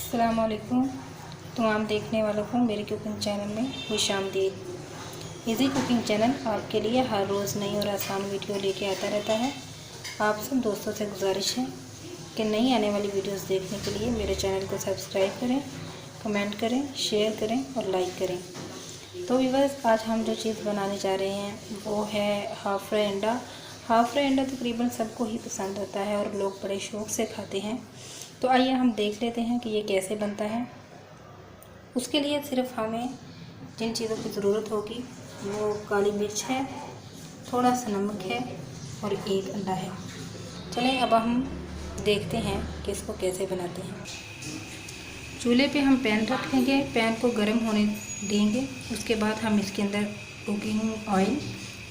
अस्सलाम वालेकुम। तमाम देखने वालों को मेरे कुकिंग चैनल में खुशामदीद। इजी कुकिंग चैनल आपके लिए हर रोज़ नई और आसान वीडियो लेके आता रहता है। आप सब दोस्तों से गुजारिश है कि नई आने वाली वीडियोस देखने के लिए मेरे चैनल को सब्सक्राइब करें, कमेंट करें, शेयर करें और लाइक करें। तो व्यूअर्स, आज हम जो चीज़ बनाने जा रहे हैं वो है हाफ़ फ्राई अंडा। हाफ़ फ्राई अंडा तकरीबन सबको ही पसंद होता है और लोग बड़े शौक़ से खाते हैं। तो आइए हम देख लेते हैं कि ये कैसे बनता है। उसके लिए सिर्फ हमें जिन चीज़ों की ज़रूरत होगी वो काली मिर्च है, थोड़ा सा नमक है और एक अंडा है। चलें अब हम देखते हैं कि इसको कैसे बनाते हैं। चूल्हे पे हम पैन रखेंगे, पैन को गर्म होने देंगे। उसके बाद हम इसके अंदर कुकिंग ऑयल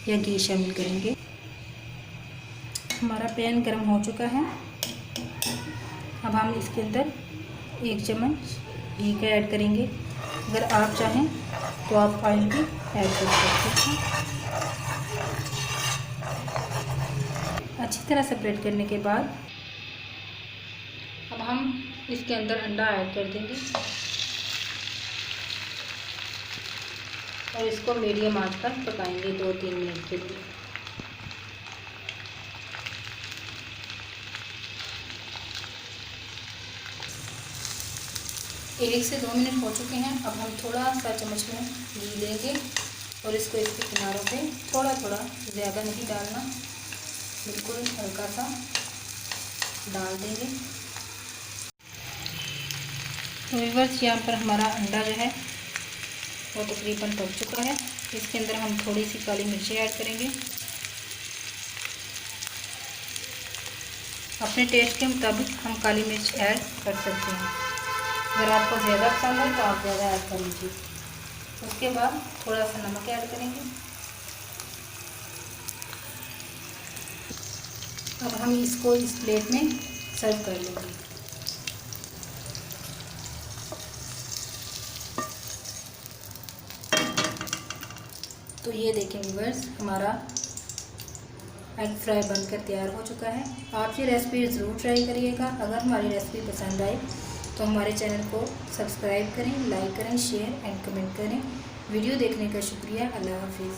या घी शामिल करेंगे। हमारा पैन गर्म हो चुका है। अब हम इसके अंदर 1 चम्मच घी का ऐड करेंगे। अगर आप चाहें तो आप ऑयल भी ऐड कर सकते हैं। अच्छी तरह सेपरेट करने के बाद अब हम इसके अंदर अंडा ऐड कर देंगे और इसको मीडियम आंच पर पकाएंगे 2-3 मिनट के लिए। 1 से 2 मिनट हो चुके हैं। अब हम थोड़ा सा चम्मच में घी लेंगे और इसको इसके किनारों पे थोड़ा थोड़ा, ज़्यादा नहीं डालना, बिल्कुल हल्का सा डाल देंगे। तो व्यूअर्स, यहाँ पर हमारा अंडा जो है वो तकरीबन पक चुका है। इसके अंदर हम थोड़ी सी काली मिर्ची ऐड करेंगे। अपने टेस्ट के मुताबिक हम काली मिर्च ऐड कर सकते हैं। अगर आपको ज़्यादा पसंद है तो आप ज़्यादा ऐड कर लीजिए। उसके बाद थोड़ा सा नमक ऐड करेंगे। अब हम इसको इस प्लेट में सर्व कर लेंगे। तो ये देखें व्यूअर्स, हमारा एग फ्राई बनकर तैयार हो चुका है। आप ये रेसिपी ज़रूर ट्राई करिएगा। अगर हमारी रेसिपी पसंद आई तो हमारे चैनल को सब्सक्राइब करें, लाइक करें, शेयर एंड कमेंट करें। वीडियो देखने का शुक्रिया। अल्लाह हाफिज़।